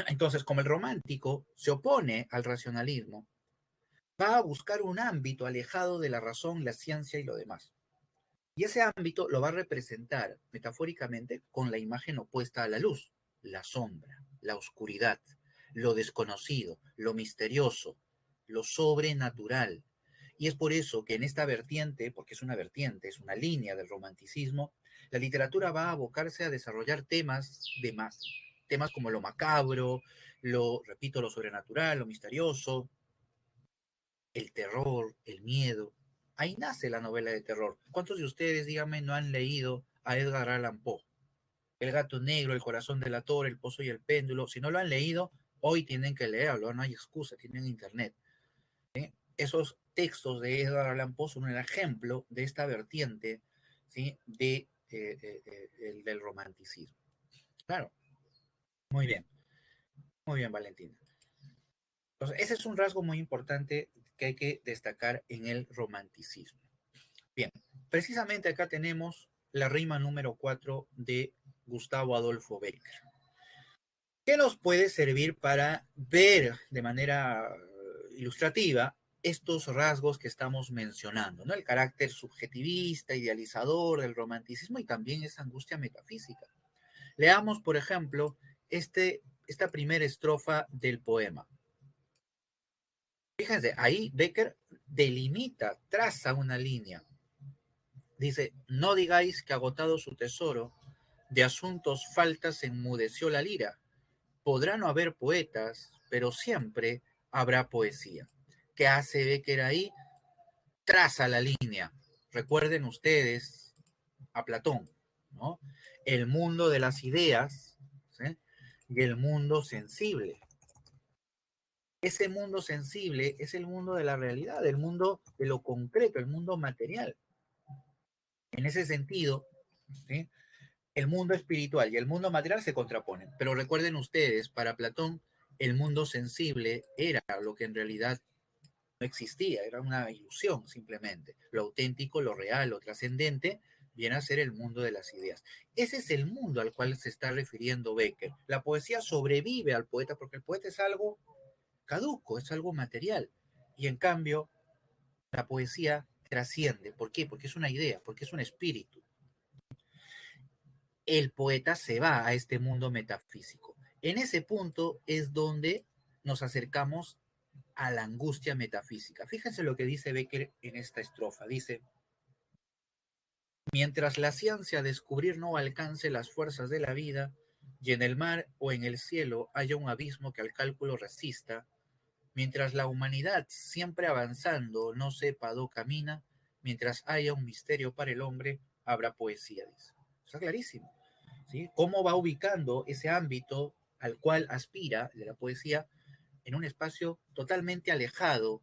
Entonces, como el romántico se opone al racionalismo, va a buscar un ámbito alejado de la razón, la ciencia y lo demás. Y ese ámbito lo va a representar metafóricamente con la imagen opuesta a la luz, la sombra, la oscuridad, lo desconocido, lo misterioso, lo sobrenatural. Y es por eso que en esta vertiente, porque es una vertiente, es una línea del romanticismo, la literatura va a abocarse a desarrollar temas como lo macabro, repito, lo sobrenatural, lo misterioso, el terror, el miedo. Ahí nace la novela de terror. ¿Cuántos de ustedes, díganme, no han leído a Edgar Allan Poe? El gato negro, el corazón de la torre, el pozo y el péndulo. Si no lo han leído, hoy tienen que leerlo, no hay excusa, tienen internet. ¿Sí? esos textos de Edgar Allan Poe son un ejemplo de esta vertiente, ¿sí? Del romanticismo. Claro, muy bien, Valentina. Entonces, ese es un rasgo muy importante que hay que destacar en el romanticismo. Bien, precisamente acá tenemos la rima número 4 de Gustavo Adolfo Bécquer. ¿Qué nos puede servir para ver de manera ilustrativa estos rasgos que estamos mencionando, ¿no? El carácter subjetivista, idealizador del romanticismo y también esa angustia metafísica. Leamos, por ejemplo, esta primera estrofa del poema. Fíjense, ahí Bécquer delimita, traza una línea. Dice, no digáis que agotado su tesoro, de asuntos faltas enmudeció la lira. Podrá no haber poetas, pero siempre habrá poesía. ¿Qué hace Bécquer ahí? Traza la línea. Recuerden ustedes a Platón, ¿no? El mundo de las ideas, ¿sí? Y el mundo sensible. Ese mundo sensible es el mundo de la realidad, el mundo de lo concreto, el mundo material. En ese sentido, ¿sí? El mundo espiritual y el mundo material se contraponen. Pero recuerden ustedes, para Platón, el mundo sensible era lo que en realidad no existía, era una ilusión simplemente. Lo auténtico, lo real, lo trascendente, viene a ser el mundo de las ideas. Ese es el mundo al cual se está refiriendo Bécquer. La poesía sobrevive al poeta porque el poeta es algo caduco, es algo material. Y en cambio, la poesía trasciende. ¿Por qué? Porque es una idea, porque es un espíritu. El poeta se va a este mundo metafísico. En ese punto es donde nos acercamos a la angustia metafísica. Fíjense lo que dice Bécquer en esta estrofa. Dice, mientras la ciencia descubrir no alcance las fuerzas de la vida, y en el mar o en el cielo haya un abismo que al cálculo resista, mientras la humanidad siempre avanzando no sepa do camina, mientras haya un misterio para el hombre, habrá poesía, dice. Está clarísimo. ¿Sí? Cómo va ubicando ese ámbito al cual aspira de la poesía en un espacio totalmente alejado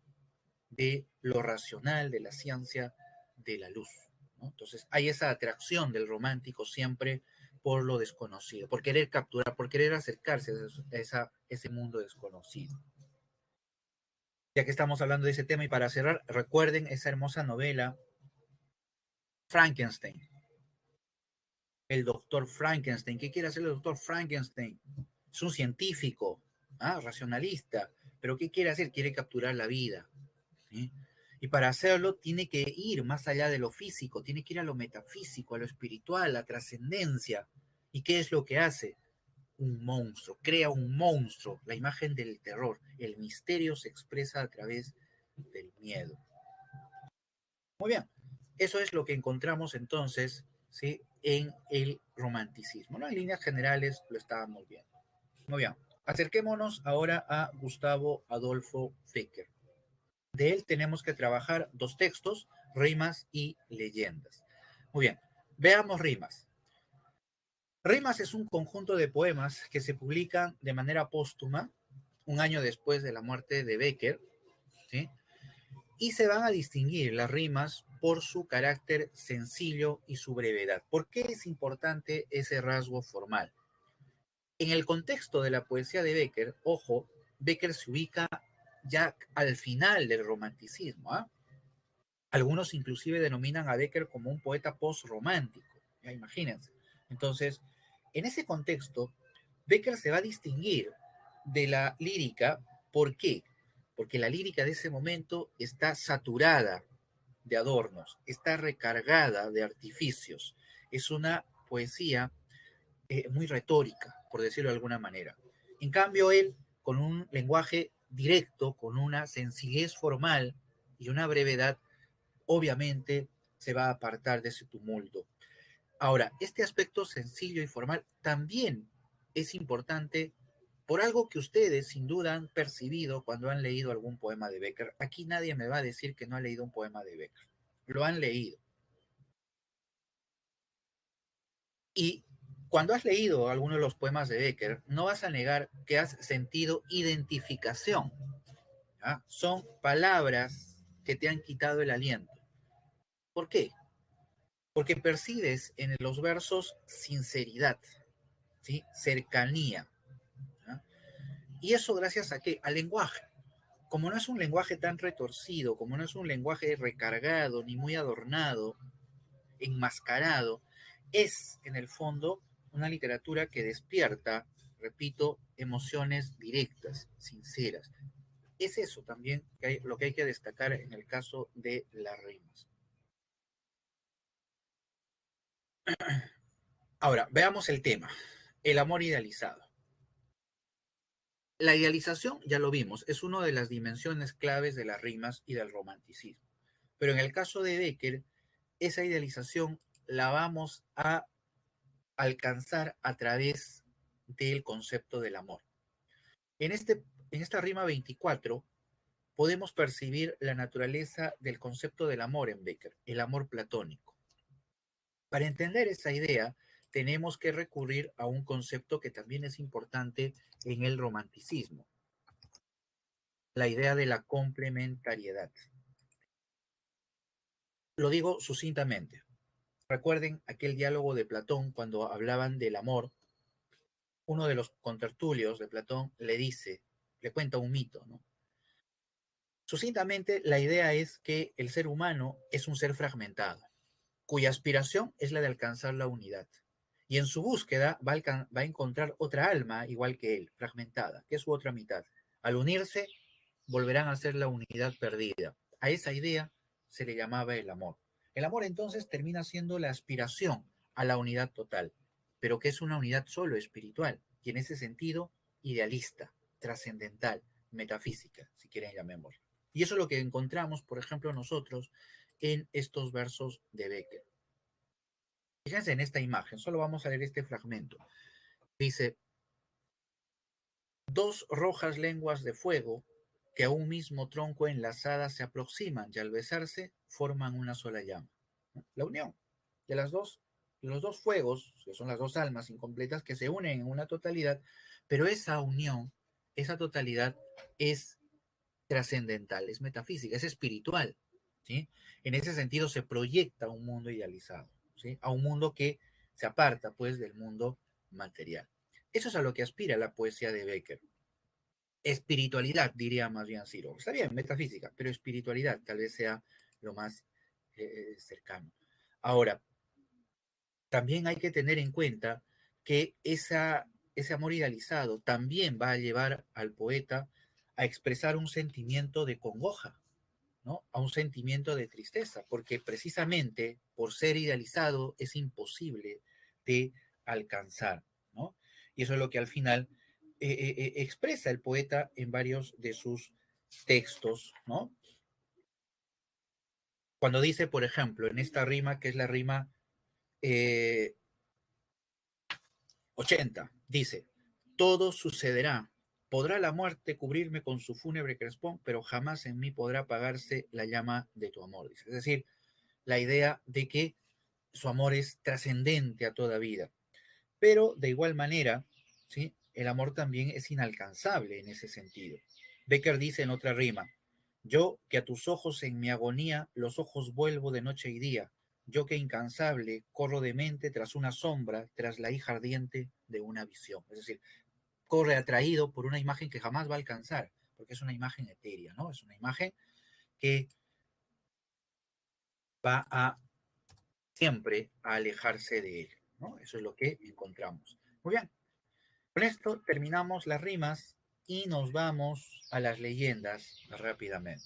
de lo racional, de la ciencia, de la luz, ¿no? Entonces hay esa atracción del romántico siempre por lo desconocido, por querer capturar, por querer acercarse a ese mundo desconocido. Ya que estamos hablando de ese tema y para cerrar, recuerden esa hermosa novela Frankenstein, el doctor Frankenstein. ¿Qué quiere hacer el doctor Frankenstein? Es un científico, racionalista, pero ¿qué quiere hacer? Quiere capturar la vida, ¿sí? Y para hacerlo tiene que ir más allá de lo físico, tiene que ir a lo metafísico, a lo espiritual, a la trascendencia. ¿Y qué es lo que hace? Un monstruo, crea un monstruo, la imagen del terror. El misterio se expresa a través del miedo. Muy bien, eso es lo que encontramos entonces, ¿sí? En el romanticismo, ¿no? En líneas generales lo estábamos viendo. Muy bien, acerquémonos ahora a Gustavo Adolfo Bécquer. De él tenemos que trabajar dos textos, rimas y leyendas. Muy bien, veamos rimas. Rimas es un conjunto de poemas que se publican de manera póstuma un año después de la muerte de Bécquer, ¿sí? Y se van a distinguir las rimas por su carácter sencillo y su brevedad. ¿Por qué es importante ese rasgo formal? En el contexto de la poesía de Bécquer, ojo, Bécquer se ubica ya al final del romanticismo, ¿ah? Algunos inclusive denominan a Bécquer como un poeta post-romántico, ya imagínense. Entonces, en ese contexto, Bécquer se va a distinguir de la lírica. ¿Por qué? Porque la lírica de ese momento está saturada de adornos, está recargada de artificios. Es una poesía muy retórica, por decirlo de alguna manera. En cambio, él, con un lenguaje directo, con una sencillez formal y una brevedad, obviamente se va a apartar de ese tumulto. Ahora, este aspecto sencillo y formal también es importante por algo que ustedes sin duda han percibido cuando han leído algún poema de Bécquer. Aquí nadie me va a decir que no ha leído un poema de Bécquer. Lo han leído. Y cuando has leído alguno de los poemas de Bécquer, no vas a negar que has sentido identificación, ¿ah? Son palabras que te han quitado el aliento. ¿Por qué? Porque percibes en los versos sinceridad, ¿sí? Cercanía. ¿Ah? ¿Y eso gracias a qué? Al lenguaje. Como no es un lenguaje tan retorcido, como no es un lenguaje recargado, ni muy adornado, enmascarado, es en el fondo una literatura que despierta, repito, emociones directas, sinceras. Es eso también lo que hay que destacar en el caso de las rimas. Ahora, veamos el tema, el amor idealizado. La idealización, ya lo vimos, es una de las dimensiones claves de las rimas y del romanticismo. Pero en el caso de Becker, esa idealización la vamos a alcanzar a través del concepto del amor. En, en esta rima 24 podemos percibir la naturaleza del concepto del amor en Becker, el amor platónico. Para entender esa idea, tenemos que recurrir a un concepto que también es importante en el romanticismo, la idea de la complementariedad. Lo digo sucintamente. Recuerden aquel diálogo de Platón cuando hablaban del amor. Uno de los contertulios de Platón le dice, le cuenta un mito, ¿no? Sucintamente, la idea es que el ser humano es un ser fragmentado, cuya aspiración es la de alcanzar la unidad. Y en su búsqueda va a encontrar otra alma igual que él, fragmentada, que es su otra mitad. Al unirse, volverán a ser la unidad perdida. A esa idea se le llamaba el amor. El amor entonces termina siendo la aspiración a la unidad total, pero que es una unidad solo espiritual y en ese sentido idealista, trascendental, metafísica, si quieren llamémoslo. Y eso es lo que encontramos, por ejemplo, nosotros en estos versos de Becker. Fíjense en esta imagen, solo vamos a leer este fragmento. Dice, dos rojas lenguas de fuego que a un mismo tronco enlazadas se aproximan y al besarse forman una sola llama. La unión de los dos fuegos, que son las dos almas incompletas, que se unen en una totalidad, pero esa unión, esa totalidad es trascendental, es metafísica, es espiritual. ¿Sí? En ese sentido se proyecta un mundo idealizado, ¿sí? A un mundo que se aparta pues del mundo material. Eso es a lo que aspira la poesía de Becker. Espiritualidad, diría más bien Ciro. Está bien, metafísica, pero espiritualidad tal vez sea lo más cercano. Ahora, también hay que tener en cuenta que ese amor idealizado también va a llevar al poeta a expresar un sentimiento de congoja, ¿no? A un sentimiento de tristeza, porque precisamente por ser idealizado es imposible de alcanzar, ¿no? Y eso es lo que al final expresa el poeta en varios de sus textos, ¿no? Cuando dice, por ejemplo, en esta rima, que es la rima eh, 80, dice, todo sucederá, podrá la muerte cubrirme con su fúnebre crespón, pero jamás en mí podrá apagarse la llama de tu amor, dice. Es decir, la idea de que su amor es trascendente a toda vida. Pero de igual manera, ¿sí? El amor también es inalcanzable en ese sentido. Becker dice en otra rima, yo que a tus ojos en mi agonía los ojos vuelvo de noche y día, yo que incansable corro de mente tras una sombra, tras la hija ardiente de una visión. Es decir, corre atraído por una imagen que jamás va a alcanzar, porque es una imagen etérea, ¿no? Es una imagen que va a siempre a alejarse de él, ¿no? Eso es lo que encontramos. Muy bien, con esto terminamos las rimas y nos vamos a las leyendas rápidamente.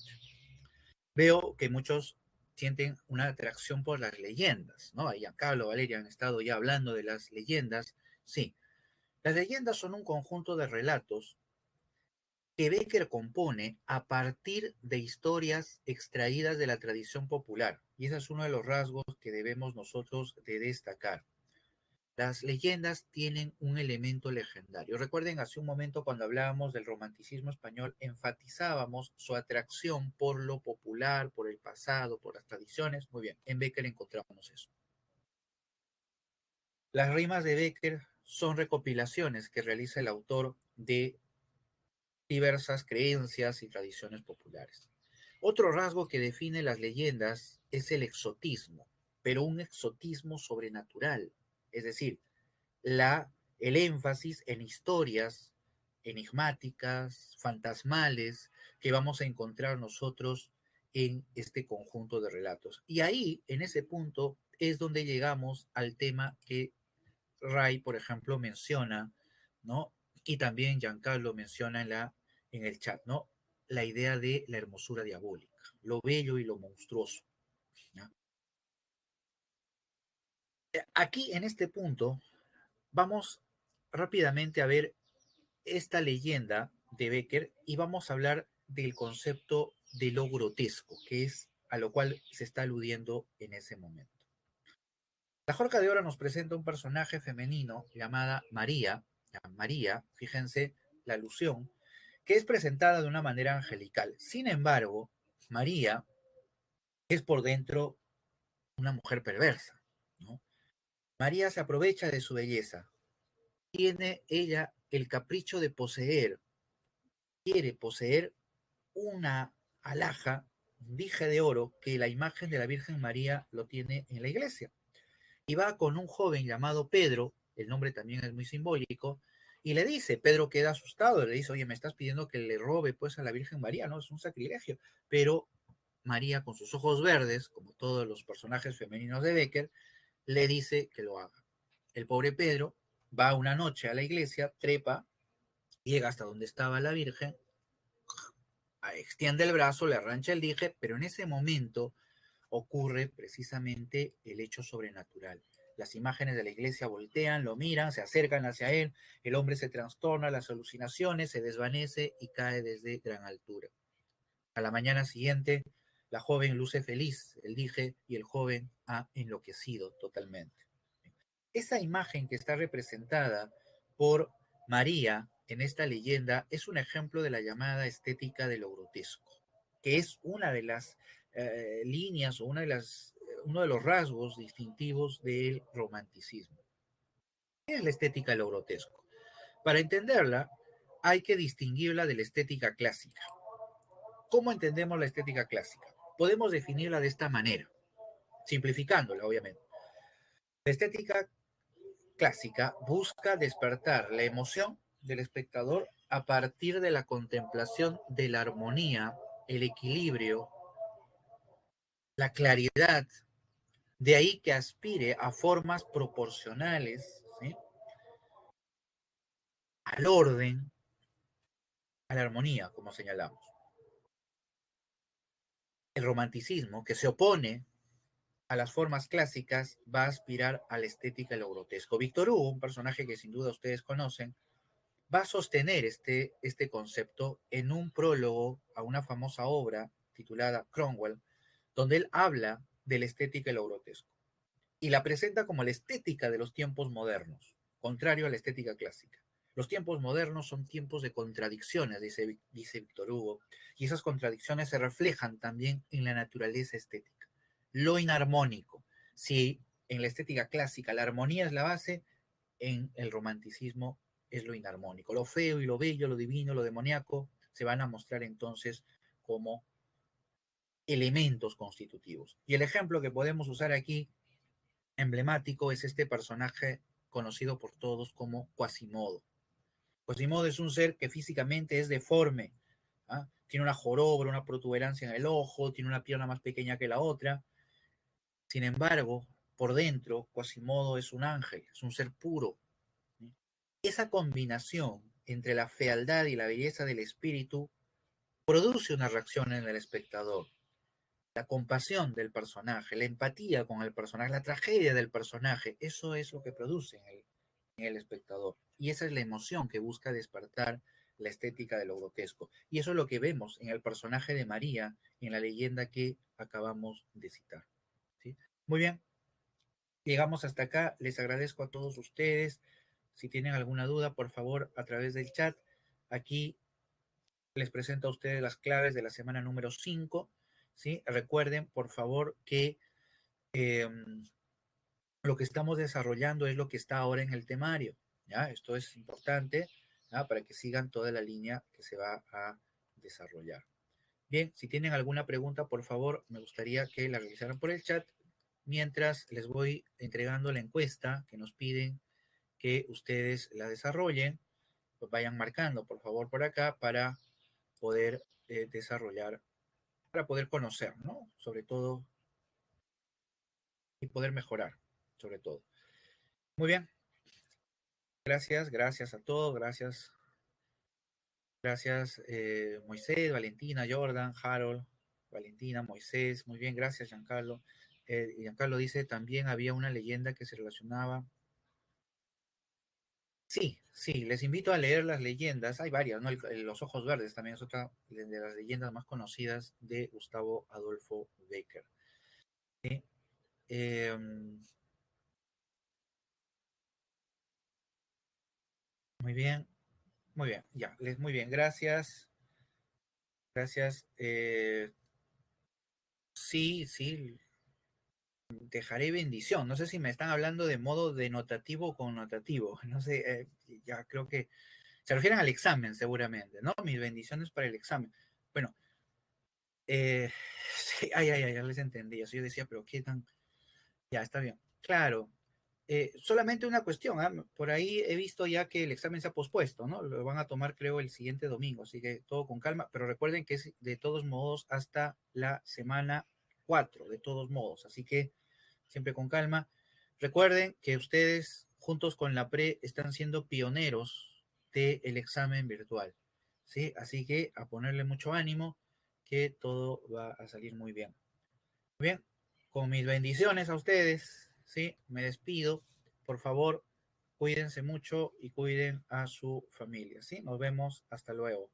Veo que muchos sienten una atracción por las leyendas, ¿no? Ahí Carlos, Valeria han estado ya hablando de las leyendas. Sí, las leyendas son un conjunto de relatos que Becker compone a partir de historias extraídas de la tradición popular. Y ese es uno de los rasgos que debemos nosotros de destacar. Las leyendas tienen un elemento legendario. Recuerden, hace un momento cuando hablábamos del romanticismo español, enfatizábamos su atracción por lo popular, por el pasado, por las tradiciones. Muy bien, en Becker encontramos eso. Las rimas de Becker son recopilaciones que realiza el autor de diversas creencias y tradiciones populares. Otro rasgo que define las leyendas es el exotismo, pero un exotismo sobrenatural, es decir, el énfasis en historias enigmáticas, fantasmales, que vamos a encontrar nosotros en este conjunto de relatos. Y ahí, en ese punto, es donde llegamos al tema que Ray, por ejemplo, menciona, ¿no? Y también Giancarlo menciona en el chat, ¿no? La idea de la hermosura diabólica, lo bello y lo monstruoso. ¿Ya? Aquí, en este punto, vamos rápidamente a ver esta leyenda de Becker y vamos a hablar del concepto de lo grotesco, que es a lo cual se está aludiendo en ese momento. La Jorca de Oro nos presenta un personaje femenino llamada María, María, fíjense la alusión, que es presentada de una manera angelical. Sin embargo, María es por dentro una mujer perversa, ¿no? María se aprovecha de su belleza. Tiene ella el capricho de poseer, quiere poseer una alhaja, un dije de oro, que la imagen de la Virgen María lo tiene en la iglesia. Y va con un joven llamado Pedro, el nombre también es muy simbólico, y le dice, Pedro queda asustado, le dice, oye, me estás pidiendo que le robe pues a la Virgen María, ¿no? Es un sacrilegio. Pero María, con sus ojos verdes, como todos los personajes femeninos de Becker, le dice que lo haga. El pobre Pedro va una noche a la iglesia, trepa, llega hasta donde estaba la Virgen, extiende el brazo, le arrancha el dije, pero en ese momento ocurre precisamente el hecho sobrenatural. Las imágenes de la iglesia voltean, lo miran, se acercan hacia él, el hombre se trastorna, las alucinaciones, se desvanece y cae desde gran altura. A la mañana siguiente, la joven luce feliz, el dije, y el joven ha enloquecido totalmente. Esa imagen que está representada por María en esta leyenda es un ejemplo de la llamada estética de lo grotesco, que es una de las líneas o uno de los rasgos distintivos del romanticismo. ¿Qué es la estética de lo grotesco? Para entenderla, hay que distinguirla de la estética clásica. ¿Cómo entendemos la estética clásica? Podemos definirla de esta manera, simplificándola, obviamente. La estética clásica busca despertar la emoción del espectador a partir de la contemplación de la armonía, el equilibrio, la claridad, de ahí que aspire a formas proporcionales, ¿sí? Al orden, a la armonía, como señalamos. El romanticismo, que se opone a las formas clásicas, va a aspirar a la estética de lo grotesco. Víctor Hugo, un personaje que sin duda ustedes conocen, va a sostener este concepto en un prólogo a una famosa obra titulada Cromwell, donde él habla de la estética y lo grotesco. Y la presenta como la estética de los tiempos modernos, contrario a la estética clásica. Los tiempos modernos son tiempos de contradicciones, dice Víctor Hugo, y esas contradicciones se reflejan también en la naturaleza estética. Lo inarmónico. Si en la estética clásica la armonía es la base, en el romanticismo es lo inarmónico. Lo feo y lo bello, lo divino, lo demoníaco, se van a mostrar entonces como elementos constitutivos. Y el ejemplo que podemos usar aquí, emblemático, es este personaje conocido por todos como Quasimodo. Quasimodo es un ser que físicamente es deforme, ¿ah? Tiene una joroba, una protuberancia en el ojo, tiene una pierna más pequeña que la otra. Sin embargo, por dentro, Quasimodo es un ángel, es un ser puro. Esa combinación entre la fealdad y la belleza del espíritu produce una reacción en el espectador. La compasión del personaje, la empatía con el personaje, la tragedia del personaje, eso es lo que produce en el espectador. Y esa es la emoción que busca despertar la estética de lo grotesco. Y eso es lo que vemos en el personaje de María y en la leyenda que acabamos de citar. ¿Sí? Muy bien, llegamos hasta acá. Les agradezco a todos ustedes. Si tienen alguna duda, por favor, a través del chat. Aquí les presento a ustedes las claves de la semana número 5. ¿Sí? Recuerden, por favor, que eh, lo que estamos desarrollando es lo que está ahora en el temario. ¿Ya? Esto es importante. para que sigan toda la línea que se va a desarrollar. Bien, si tienen alguna pregunta, por favor, me gustaría que la realizaran por el chat mientras les voy entregando la encuesta que nos piden que ustedes la desarrollen. Pues vayan marcando, por favor, por acá para poder desarrollar, para poder conocer, ¿no? Sobre todo, y poder mejorar, sobre todo. Muy bien, gracias a todos, gracias Moisés, Valentina, Jordan, Harold, Valentina, Moisés, muy bien, gracias Giancarlo. Giancarlo dice, también había una leyenda que se relacionaba. Sí, sí, les invito a leer las leyendas, hay varias, ¿no? Los Ojos Verdes también es otra de las leyendas más conocidas de Gustavo Adolfo Bécquer. ¿Sí? Muy bien, muy bien, ya, muy bien, gracias, gracias. Sí, sí, dejaré bendición. No sé si me están hablando de modo denotativo o connotativo. No sé, ya creo que se refieren al examen seguramente, ¿no? Mis bendiciones para el examen. Bueno, sí, ya les entendí. Eso yo decía, pero qué tan... Ya, está bien. Claro, solamente una cuestión, ¿ah? Por ahí he visto ya que el examen se ha pospuesto, ¿no? Lo van a tomar, creo, el siguiente domingo, así que todo con calma, pero recuerden que es de todos modos hasta la semana 4, de todos modos, así que siempre con calma. Recuerden que ustedes, juntos con la PRE, están siendo pioneros del examen virtual, ¿sí? Así que a ponerle mucho ánimo, que todo va a salir muy bien. Muy bien, con mis bendiciones a ustedes, ¿sí? Me despido. Por favor, cuídense mucho y cuiden a su familia, ¿sí? Nos vemos. Hasta luego.